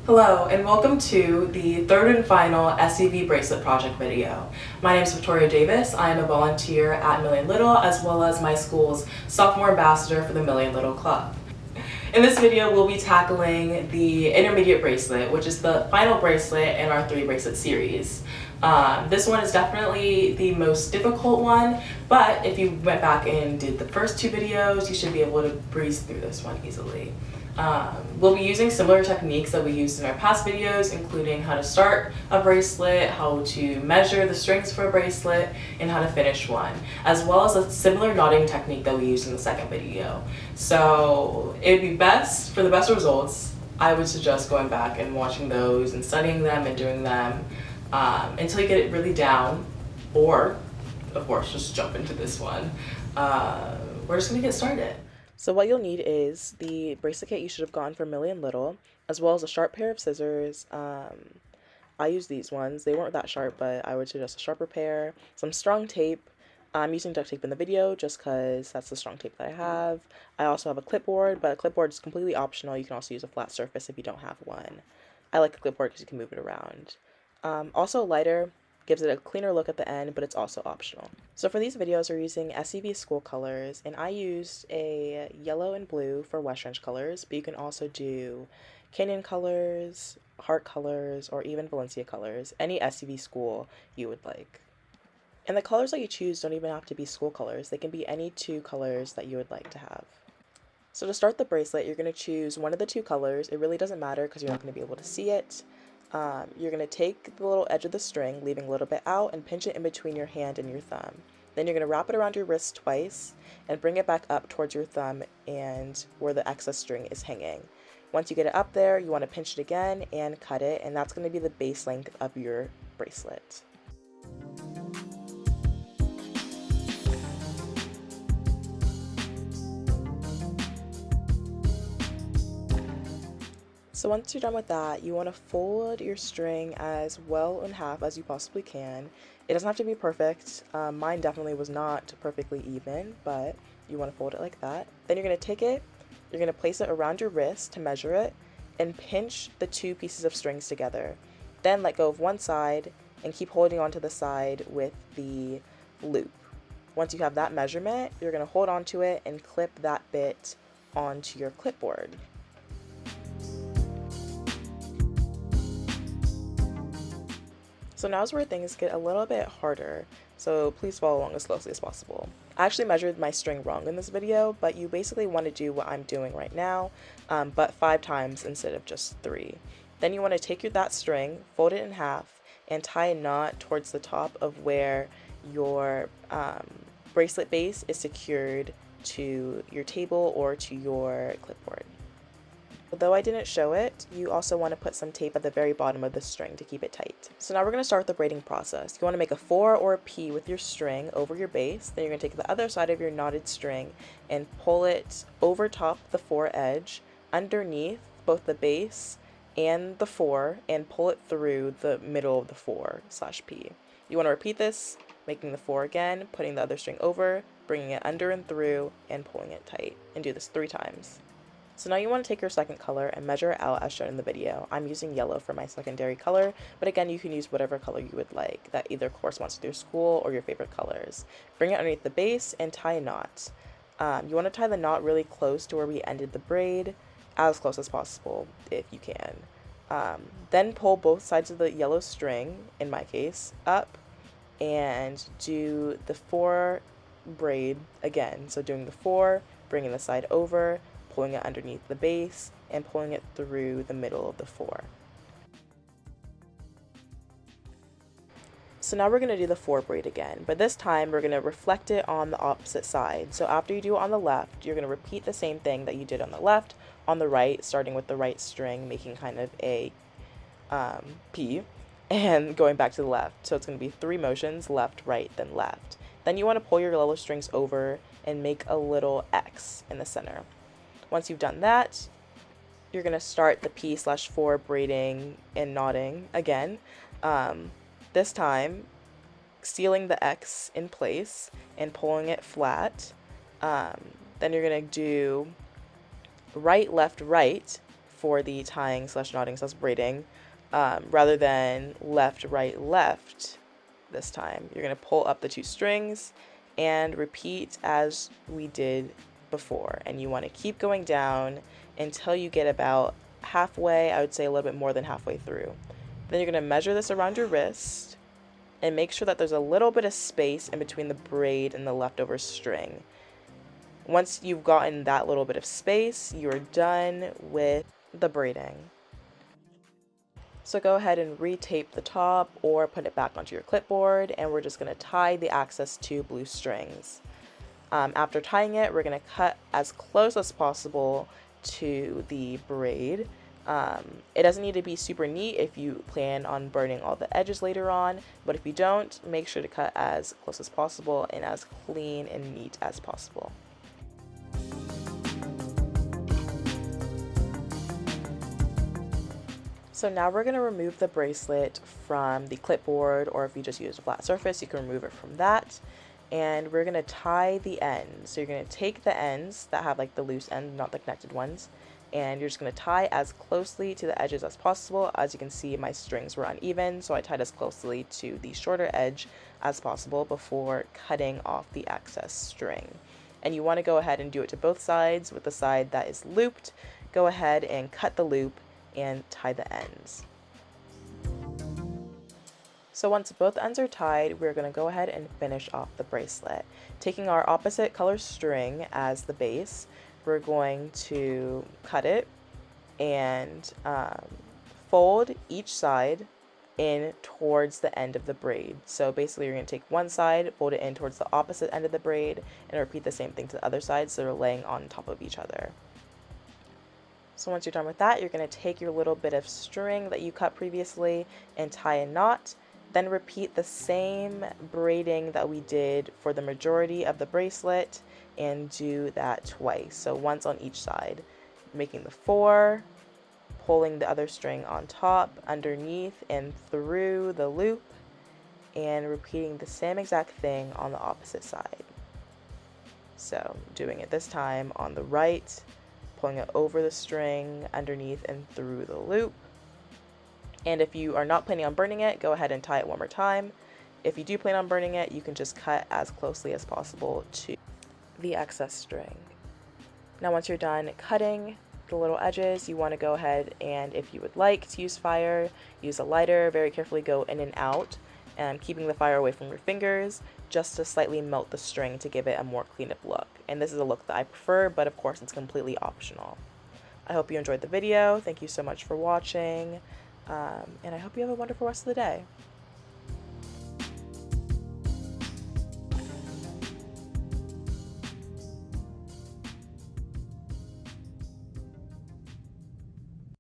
Hello and welcome to the third and final SCV bracelet project video. My name is Victoria Davis. I am a volunteer at Million Little as well as my school's sophomore ambassador for the Million Little Club. In this video we'll be tackling the intermediate bracelet, which is the final bracelet in our 3 bracelet series. This one is definitely the most difficult one, but if you went back and did the first 2 videos, you should be able to breeze through this one easily. We'll be using similar techniques that we used in our past videos, including how to start a bracelet, how to measure the strings for a bracelet, and how to finish one, as well as a similar knotting technique that we used in the second video. So it would be best, for the best results, I would suggest going back and watching those and studying them and doing them until you get it really down, or of course just jump into this one. We're just gonna get started. So what you'll need is the bracelet kit you should have gotten from Million Little, as well as a sharp pair of scissors. I use these ones. They weren't that sharp, but I would suggest a sharper pair. Some strong tape. I'm using duct tape in the video just because that's the strong tape that I have. I also have a clipboard, but a clipboard is completely optional. You can also use a flat surface if you don't have one. I like a clipboard because you can move it around. Also a lighter. Gives it a cleaner look at the end, but it's also optional. So for these videos, we're using SCV school colors, and I used a yellow and blue for West Ranch colors, but you can also do Canyon colors, Heart colors, or even Valencia colors, any SCV school you would like. And the colors that you choose don't even have to be school colors. They can be any 2 colors that you would like to have. So to start the bracelet, you're going to choose one of the 2 colors. It really doesn't matter because you're not going to be able to see it. You're going to take the little edge of the string, leaving a little bit out, and pinch it in between your hand and your thumb. Then you're going to wrap it around your wrist twice and bring it back up towards your thumb and where the excess string is hanging. Once you get it up there, you want to pinch it again and cut it, and that's going to be the base length of your bracelet. So once you're done with that, you want to fold your string as well in half as you possibly can. It doesn't have to be perfect. Mine definitely was not perfectly even, but you want to fold it like that. Then you're going to take it, you're going to place it around your wrist to measure it, and pinch the 2 pieces of strings together. Then let go of one side and keep holding on to the side with the loop. Once you have that measurement, you're going to hold on to it and clip that bit onto your clipboard. So now is where things get a little bit harder, so please follow along as closely as possible. I actually measured my string wrong in this video, but you basically want to do what I'm doing right now, but 5 times instead of just 3. Then you want to take that string, fold it in half, and tie a knot towards the top of where your bracelet base is secured to your table or to your clipboard. Though I didn't show it, you also want to put some tape at the very bottom of the string to keep it tight. So now we're going to start the braiding process. You want to make a 4 or a P with your string over your base. Then you're going to take the other side of your knotted string and pull it over top the 4 edge, underneath both the base and the 4, and pull it through the middle of the 4/P. You want to repeat this, making the 4 again, putting the other string over, bringing it under and through, and pulling it tight. And do this 3 times. So now you want to take your second color and measure it out as shown in the video. I'm using yellow for my secondary color, but again, you can use whatever color you would like that either corresponds with your school or your favorite colors. Bring it underneath the base and tie a knot. You want to tie the knot really close to where we ended the braid, as close as possible if you can. Then pull both sides of the yellow string, in my case, up and do the 4 braid again. So doing the 4, bringing the side over, pulling it underneath the base, and pulling it through the middle of the 4. So now we're going to do the 4 braid again, but this time we're going to reflect it on the opposite side. So after you do it on the left, you're going to repeat the same thing that you did on the left, on the right, starting with the right string, making kind of a P, and going back to the left. So it's going to be 3 motions, left, right, then left. Then you want to pull your yellow strings over and make a little X in the center. Once you've done that, you're going to start the P/4 braiding and knotting again. This time, sealing the X in place and pulling it flat. Then you're going to do right, left, right for the tying slash knotting slash braiding, rather than left, right, left this time. You're going to pull up the 2 strings and repeat as we did before. And you want to keep going down until you get about halfway, I would say a little bit more than halfway through. Then you're going to measure this around your wrist and make sure that there's a little bit of space in between the braid and the leftover string. Once you've gotten that little bit of space, you're done with the braiding. So go ahead and retape the top or put it back onto your clipboard, and we're just going to tie the excess 2 blue strings. After tying it, we're going to cut as close as possible to the braid. It doesn't need to be super neat if you plan on burning all the edges later on, but if you don't, make sure to cut as close as possible and as clean and neat as possible. So now we're going to remove the bracelet from the clipboard, or if you just use a flat surface, you can remove it from that. And we're going to tie the ends. So you're going to take the ends that have like the loose end, not the connected ones, and you're just going to tie as closely to the edges as possible. As you can see, my strings were uneven, so I tied as closely to the shorter edge as possible before cutting off the excess string. And you want to go ahead and do it to both sides. With the side that is looped, go ahead and cut the loop and tie the ends. So once both ends are tied, we're going to go ahead and finish off the bracelet. Taking our opposite color string as the base, we're going to cut it and fold each side in towards the end of the braid. So basically you're going to take one side, fold it in towards the opposite end of the braid, and repeat the same thing to the other side, so they're laying on top of each other. So once you're done with that, you're going to take your little bit of string that you cut previously and tie a knot. Then repeat the same braiding that we did for the majority of the bracelet and do that twice. So once on each side, making the 4, pulling the other string on top, underneath, and through the loop, and repeating the same exact thing on the opposite side. So doing it this time on the right, pulling it over the string, underneath, and through the loop. And if you are not planning on burning it, go ahead and tie it one more time. If you do plan on burning it, you can just cut as closely as possible to the excess string. Now once you're done cutting the little edges, you want to go ahead and, if you would like to use fire, use a lighter, very carefully go in and out, and keeping the fire away from your fingers, just to slightly melt the string to give it a more cleaned up look. And this is a look that I prefer, but of course it's completely optional. I hope you enjoyed the video. Thank you so much for watching. And I hope you have a wonderful rest of the day.